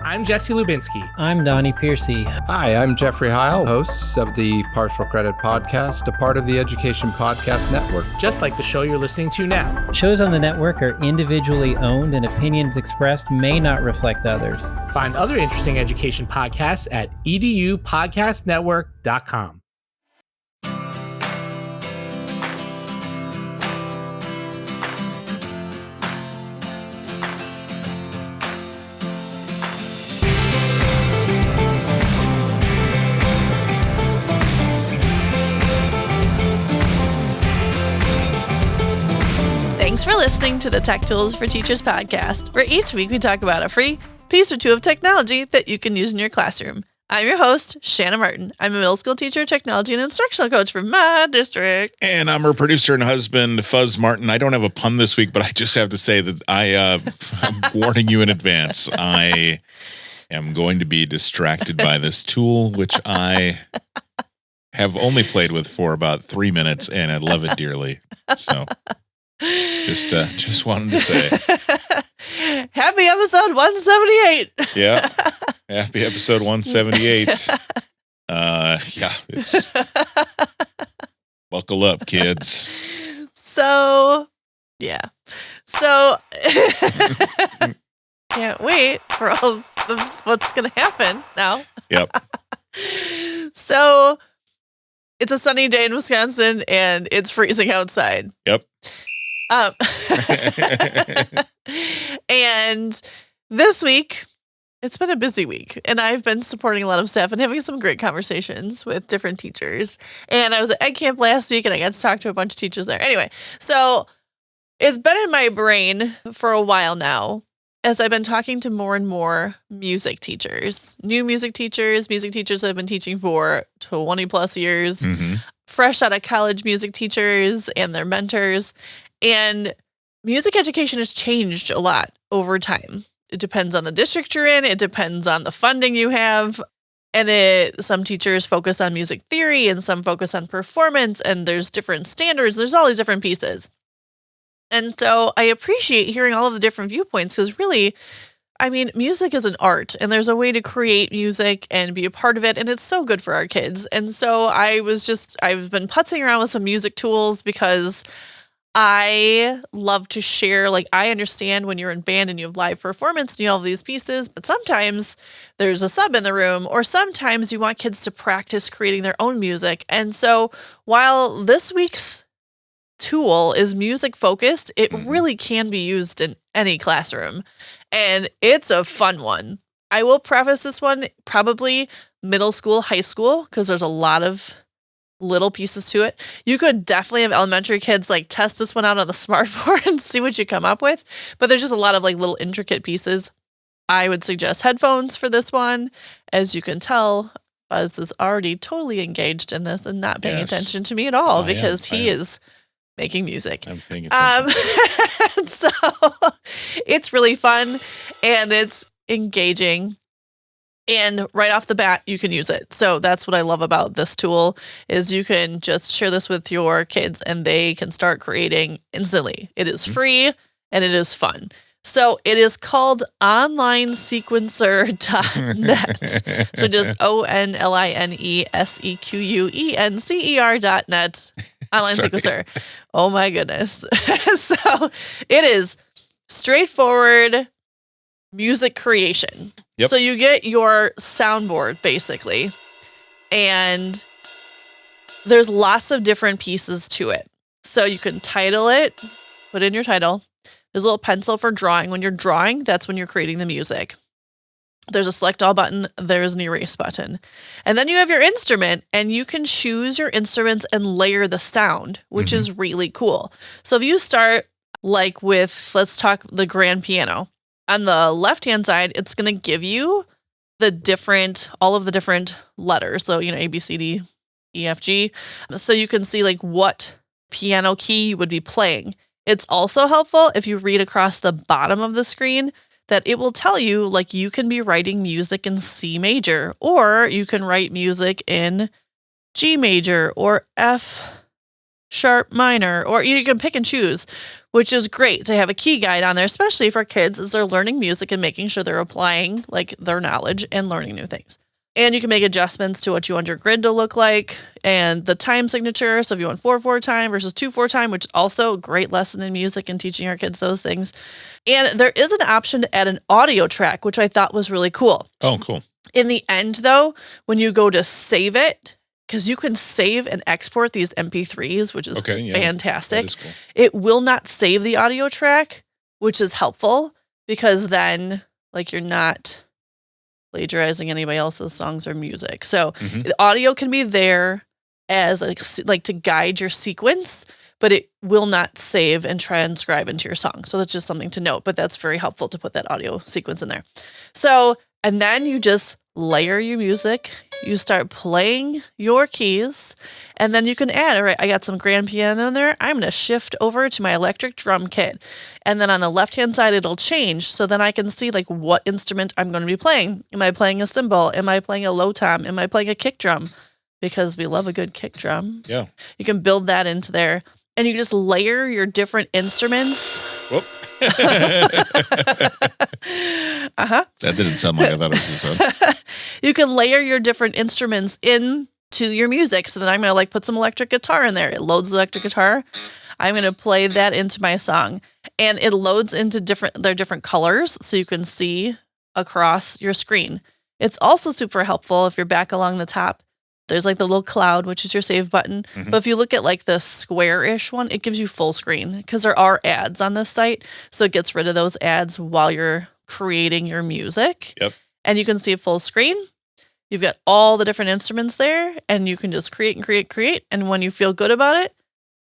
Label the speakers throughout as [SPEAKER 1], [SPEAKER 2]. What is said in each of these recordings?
[SPEAKER 1] I'm Jesse Lubinsky.
[SPEAKER 2] I'm Donnie Piercy.
[SPEAKER 3] Hi, I'm Jeffrey Heil, host of the Partial Credit Podcast, a part of the Education Podcast Network.
[SPEAKER 1] Just like the show you're listening to now.
[SPEAKER 2] Shows on the network are individually owned and opinions expressed may not reflect others.
[SPEAKER 1] Find other interesting education podcasts at edupodcastnetwork.com.
[SPEAKER 4] Thanks for listening to the Tech Tools for Teachers podcast, where each week we talk about a free piece or two of technology that you can use in your classroom. I'm your host, Shanna Martin. I'm a middle school teacher, technology, and instructional coach for my district.
[SPEAKER 5] And I'm her producer and husband, Fuzz Martin. I don't have a pun this week, but I just have to say that I'm warning you in advance. I am going to be distracted by this tool, which I have only played with for about 3 minutes, and I love it dearly. So just wanted to say.
[SPEAKER 4] Happy episode 178.
[SPEAKER 5] Yeah. Happy episode 178. It's buckle up, kids.
[SPEAKER 4] So can't wait for all of what's going to happen now.
[SPEAKER 5] Yep.
[SPEAKER 4] So it's a sunny day in Wisconsin and it's freezing outside.
[SPEAKER 5] Yep.
[SPEAKER 4] And this week, it's been a busy week, and I've been supporting a lot of staff and having some great conversations with different teachers. And I was at Ed Camp last week, and I got to talk to a bunch of teachers there. Anyway, so it's been in my brain for a while now, as I've been talking to more and more music teachers, new music teachers that have been teaching for 20 plus years, fresh out of college music teachers and their mentors. And music education has changed a lot over time. It depends on the district you're in. It depends on the funding you have. And some teachers focus on music theory and some focus on performance. And there's different standards. There's all these different pieces. And so I appreciate hearing all of the different viewpoints because really, I mean, music is an art and there's a way to create music and be a part of it. And it's so good for our kids. And so I've been putzing around with some music tools because I love to share, like, I understand when you're in band and you have live performance and you have all these pieces, but sometimes there's a sub in the room, or sometimes you want kids to practice creating their own music. And so while this week's tool is music focused, it really can be used in any classroom. And it's a fun one. I will preface this one probably middle school, high school, because there's a lot of little pieces to it. You could definitely have elementary kids like test this one out on the smartboard and see what you come up with. But there's just a lot of like little intricate pieces. I would suggest headphones for this one. As you can tell, Buzz is already totally engaged in this and not paying attention to me at all because he is making music.
[SPEAKER 5] I'm paying attention.
[SPEAKER 4] So it's really fun and it's engaging. And right off the bat, you can use it. So that's what I love about this tool is you can just share this with your kids and they can start creating instantly. It is free and it is fun. So it is called onlinesequencer.net. So just onlinesequencer.net. Online sequencer. Oh my goodness. So it is straightforward music creation.
[SPEAKER 5] Yep.
[SPEAKER 4] So you get your soundboard basically, and there's lots of different pieces to it. So you can title it, put in your title. There's a little pencil for drawing. When you're drawing, that's when you're creating the music. There's a select all button. There's an erase button. And then you have your instrument and you can choose your instruments and layer the sound, which is really cool. So if you start like with, let's talk the grand piano. On the left-hand side, it's going to give you all of the different letters. So, A, B, C, D, E, F, G. So you can see like what piano key you would be playing. It's also helpful if you read across the bottom of the screen that it will tell you like you can be writing music in C major, or you can write music in G major or F sharp minor, or you can pick and choose, which is great to have a key guide on there, especially for kids as they're learning music and making sure they're applying like their knowledge and learning new things. And you can make adjustments to what you want your grid to look like and the time signature. So if you want 4/4 time versus 2/4 time, which is also a great lesson in music and teaching our kids those things. And there is an option to add an audio track, which I thought was really cool.
[SPEAKER 5] Oh, cool.
[SPEAKER 4] In the end, though, when you go to save it, because you can save and export these MP3s, which is fantastic.
[SPEAKER 5] That is cool.
[SPEAKER 4] It will not save the audio track, which is helpful because then like you're not plagiarizing anybody else's songs or music. So the audio can be there as like to guide your sequence, but it will not save and transcribe into your song. So that's just something to note, but that's very helpful to put that audio sequence in there. So, and then you just layer your music, you start playing your keys, and then you can add, all right, I got some grand piano in there. I'm going to shift over to my electric drum kit. And then on the left-hand side, it'll change. So then I can see like what instrument I'm going to be playing. Am I playing a cymbal? Am I playing a low tom? Am I playing a kick drum? Because we love a good kick drum.
[SPEAKER 5] Yeah.
[SPEAKER 4] You can build that into there. And you just layer your different instruments.
[SPEAKER 5] Whoop. That didn't sound like I thought it was going to sound.
[SPEAKER 4] You can layer your different instruments into your music. So then I'm going to like put some electric guitar in there. It loads the electric guitar. I'm going to play that into my song. And it loads into their different colors so you can see across your screen. It's also super helpful if you're back along the top. There's like the little cloud, which is your save button. But if you look at like the square-ish one, it gives you full screen because there are ads on this site. So it gets rid of those ads while you're creating your music.
[SPEAKER 5] Yep.
[SPEAKER 4] And you can see full screen. You've got all the different instruments there and you can just create and create, create. And when you feel good about it,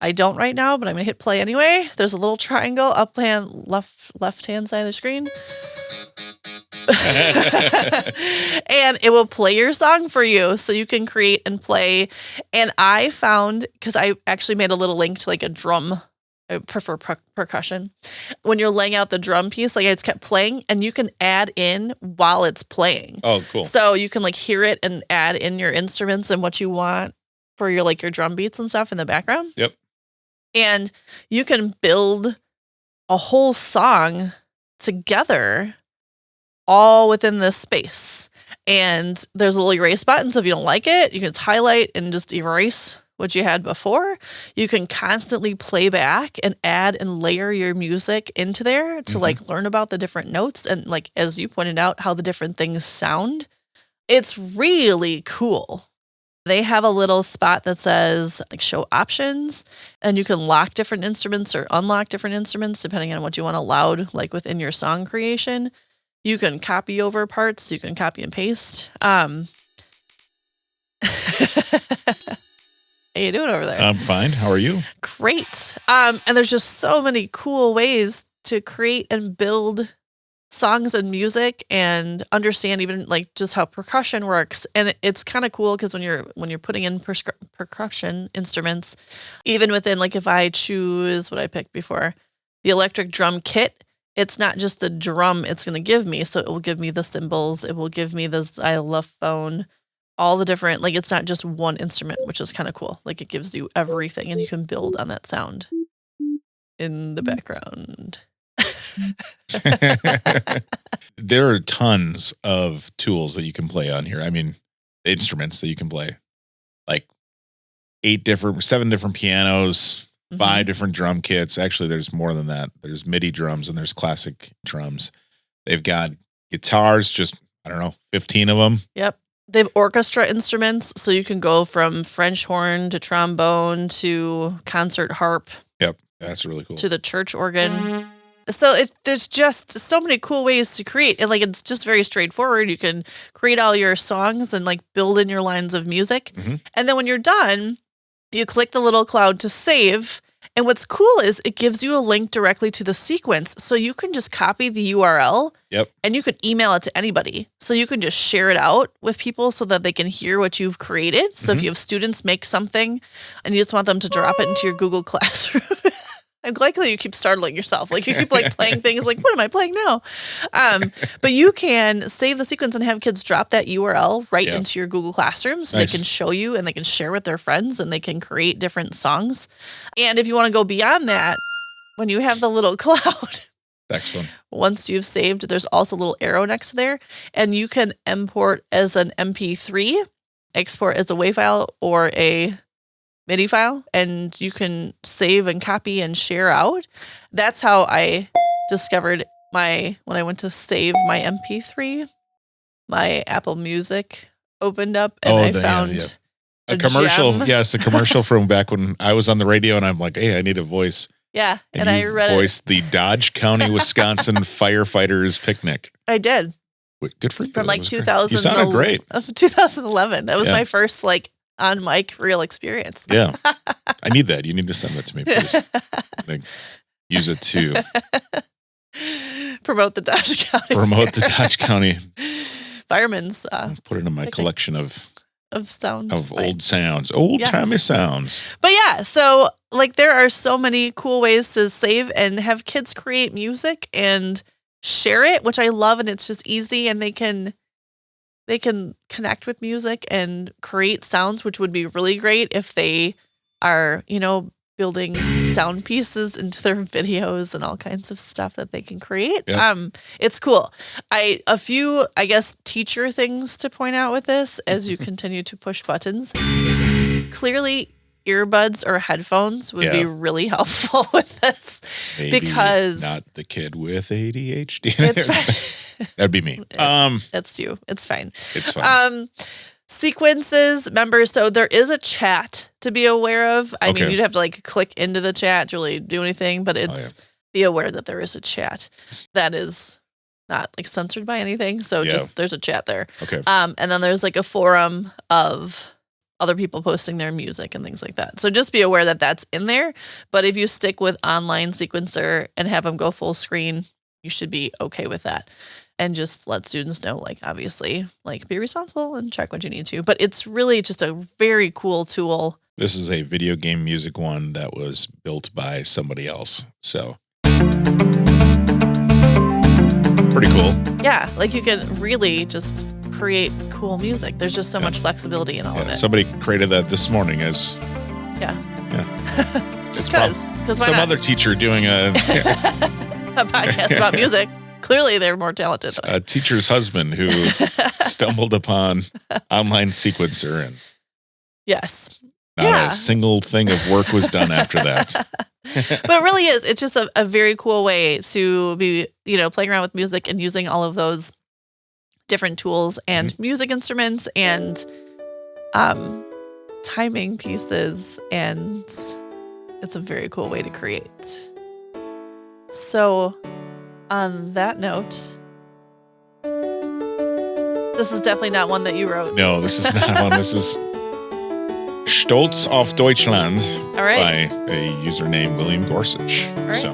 [SPEAKER 4] I don't right now, but I'm going to hit play anyway. There's a little triangle left-hand side of the screen. And it will play your song for you so you can create and play. And I found, because I actually made a little link to like a drum, I prefer percussion. When you're laying out the drum piece, like I just kept playing and you can add in while it's playing.
[SPEAKER 5] Oh, cool.
[SPEAKER 4] So you can like hear it and add in your instruments and what you want for your like your drum beats and stuff in the background.
[SPEAKER 5] Yep.
[SPEAKER 4] And you can build a whole song together all within this space. And there's a little erase button. So if you don't like it, you can just highlight and just erase what you had before. You can constantly play back and add and layer your music into there to like learn about the different notes. And like, as you pointed out, how the different things sound. It's really cool. They have a little spot that says like show options, and you can lock different instruments or unlock different instruments depending on what you want allowed like within your song creation. You can copy over parts. You can copy and paste. How you doing over there?
[SPEAKER 5] I'm fine. How are you?
[SPEAKER 4] Great. And there's just so many cool ways to create and build songs and music and understand even like just how percussion works. And it's kind of cool because when you're putting in percussion instruments, even within like if I choose what I picked before, the electric drum kit, it's not just the drum it's going to give me. So it will give me the cymbals. It will give me the xylophone, all the different, like it's not just one instrument, which is kind of cool. Like it gives you everything and you can build on that sound in the background.
[SPEAKER 5] There are tons of tools that you can play on here. I mean, instruments that you can play, like 7 different pianos, 5 different drum kits. Actually, there's more than that. There's MIDI drums and there's classic drums. They've got guitars, just, I don't know, 15 of them.
[SPEAKER 4] Yep. They have orchestra instruments, so you can go from French horn to trombone to concert harp.
[SPEAKER 5] Yep, that's really cool.
[SPEAKER 4] To the church organ. So there's just so many cool ways to create. And like it's just very straightforward. You can create all your songs and like build in your lines of music. And then when you're done, you click the little cloud to save. And what's cool is it gives you a link directly to the sequence. So you can just copy the URL.
[SPEAKER 5] Yep.
[SPEAKER 4] And you can email it to anybody. So you can just share it out with people so that they can hear what you've created. So if you have students make something and you just want them to drop it into your Google Classroom. I'm likely you keep startling yourself. Like you keep like playing things like, what am I playing now? But you can save the sequence and have kids drop that URL right into your Google Classroom so they can show you and they can share with their friends and they can create different songs. And if you want to go beyond that, when you have the little cloud,
[SPEAKER 5] Excellent.
[SPEAKER 4] once you've saved, there's also a little arrow next to there and you can import as an MP3, export as a WAV file or a MIDI file, and you can save and copy and share out. That's how I discovered when I went to save my MP3, my Apple Music opened up and I found
[SPEAKER 5] a commercial.
[SPEAKER 4] gem.
[SPEAKER 5] Yes, a commercial from back when I was on the radio and I'm like, hey, I need a voice.
[SPEAKER 4] Yeah.
[SPEAKER 5] And
[SPEAKER 4] I
[SPEAKER 5] you
[SPEAKER 4] read
[SPEAKER 5] voiced the Dodge County, Wisconsin firefighters picnic.
[SPEAKER 4] I did.
[SPEAKER 5] Good for you.
[SPEAKER 4] From
[SPEAKER 5] That
[SPEAKER 4] like
[SPEAKER 5] was great.
[SPEAKER 4] 2000.
[SPEAKER 5] You sounded great.
[SPEAKER 4] 2011. That was
[SPEAKER 5] Yeah.
[SPEAKER 4] my first like on mic real experience.
[SPEAKER 5] Yeah. I need that. You need to send that to me, please. Like, use it to
[SPEAKER 4] Promote the Dodge County.
[SPEAKER 5] promote the Dodge County.
[SPEAKER 4] Firemen's
[SPEAKER 5] Put it in my
[SPEAKER 4] picnic.
[SPEAKER 5] collection of
[SPEAKER 4] sound.
[SPEAKER 5] old sounds, old-timey sounds.
[SPEAKER 4] But yeah, so like there are so many cool ways to save and have kids create music and share it, which I love, and it's just easy and they can connect with music and create sounds, which would be really great if they are, building sound pieces into their videos and all kinds of stuff that they can create.
[SPEAKER 5] Yep.
[SPEAKER 4] It's cool. A few, I guess, teacher things to point out with this as you continue to push buttons. Clearly, earbuds or headphones would be really helpful with this.
[SPEAKER 5] Maybe
[SPEAKER 4] because
[SPEAKER 5] not the kid with ADHD.
[SPEAKER 4] it's fine.
[SPEAKER 5] That'd be me.
[SPEAKER 4] That's you. It's fine.
[SPEAKER 5] It's fine.
[SPEAKER 4] Sequences, members. So there is a chat to be aware of. I mean,
[SPEAKER 5] Okay.
[SPEAKER 4] you'd have to like click into the chat to really do anything, but it's be aware that there is a chat that is not like censored by anything. So just there's a chat there.
[SPEAKER 5] Okay.
[SPEAKER 4] And then there's like a forum of other people posting their music and things like that. So just be aware that that's in there. But if you stick with online sequencer and have them go full screen, you should be okay with that. And just let students know, like, obviously, like, be responsible and check what you need to. But it's really just a very cool tool.
[SPEAKER 5] This is a video game music one that was built by somebody else. So pretty cool.
[SPEAKER 4] Yeah, like you can really just create cool music. There's just so much flexibility in all of it.
[SPEAKER 5] Somebody created that this morning as
[SPEAKER 4] Just because why
[SPEAKER 5] some
[SPEAKER 4] not?
[SPEAKER 5] other teacher doing a
[SPEAKER 4] podcast about music. Clearly, they're more talented than I
[SPEAKER 5] a teacher's husband who stumbled upon online sequencer and
[SPEAKER 4] Yes.
[SPEAKER 5] not a single thing of work was done after that.
[SPEAKER 4] But it really is. It's just a very cool way to be, playing around with music and using all of those different tools and music instruments and timing pieces. And it's a very cool way to create. So on that note, this is definitely not one that you wrote.
[SPEAKER 5] No, this is not one. This is Stolz auf Deutschland
[SPEAKER 4] All right.
[SPEAKER 5] by a user named William Gorsuch.
[SPEAKER 4] All right.
[SPEAKER 5] So,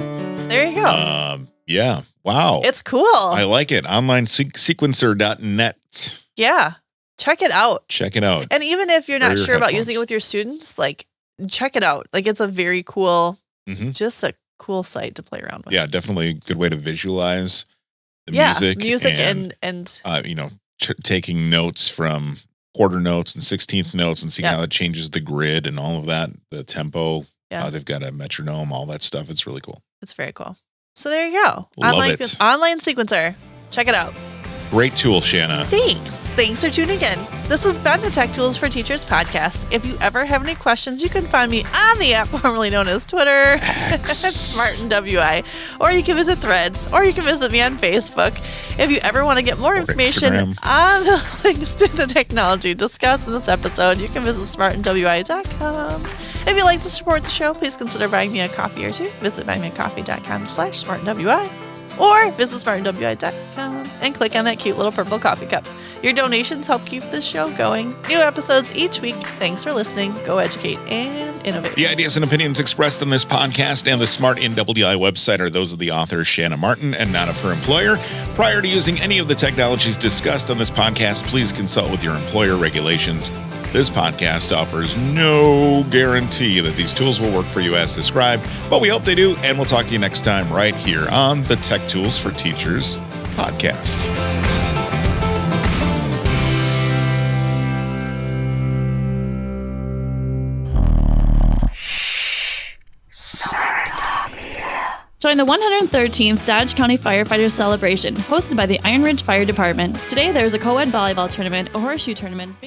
[SPEAKER 4] There you go.
[SPEAKER 5] yeah. Wow.
[SPEAKER 4] It's cool.
[SPEAKER 5] I like it. Onlinesequencer.net.
[SPEAKER 4] Yeah. Check it out.
[SPEAKER 5] Check it out.
[SPEAKER 4] And even if you're
[SPEAKER 5] Wear
[SPEAKER 4] not
[SPEAKER 5] your
[SPEAKER 4] sure about
[SPEAKER 5] headphones.
[SPEAKER 4] using it with your students, like check it out. Like it's a very cool, just a cool site to play around with.
[SPEAKER 5] Yeah, definitely a good way to visualize the
[SPEAKER 4] music and
[SPEAKER 5] taking notes from quarter notes and 16th notes and seeing how that changes the grid and all of that, the tempo.
[SPEAKER 4] Yeah.
[SPEAKER 5] They've got a metronome, all that stuff. It's really cool.
[SPEAKER 4] it's very cool. So there you go.
[SPEAKER 5] Love it.
[SPEAKER 4] Online sequencer. Check it out.
[SPEAKER 5] Great tool, Shanna.
[SPEAKER 4] Thanks for tuning in. This has been the Tech Tools for Teachers podcast. If you ever have any questions, you can find me on the app formerly known as Twitter, SmartinWI, or you can visit Threads, or you can visit me on Facebook. If you ever want to get more information
[SPEAKER 5] Instagram.
[SPEAKER 4] on the links to the technology discussed in this episode, you can visit smartandwi.com. If you'd like to support the show, please consider buying me a coffee or two. Visit buymeacoffee.com/smartandwi. Or visit smartandwi.com and click on that cute little purple coffee cup. Your donations help keep this show going. New episodes each week. Thanks for listening. Go educate and innovate.
[SPEAKER 5] The ideas and opinions expressed in this podcast and the Smart NWI website are those of the author Shanna Martin and not of her employer. Prior to using any of the technologies discussed on this podcast, please consult with your employer regulations. This podcast offers no guarantee that these tools will work for you as described, but we hope they do, and we'll talk to you next time right here on the Tech Tools for Teachers podcast.
[SPEAKER 6] Join the 113th Dodge County Firefighters Celebration, hosted by the Iron Ridge Fire Department. Today, there's a co-ed volleyball tournament, a horseshoe tournament,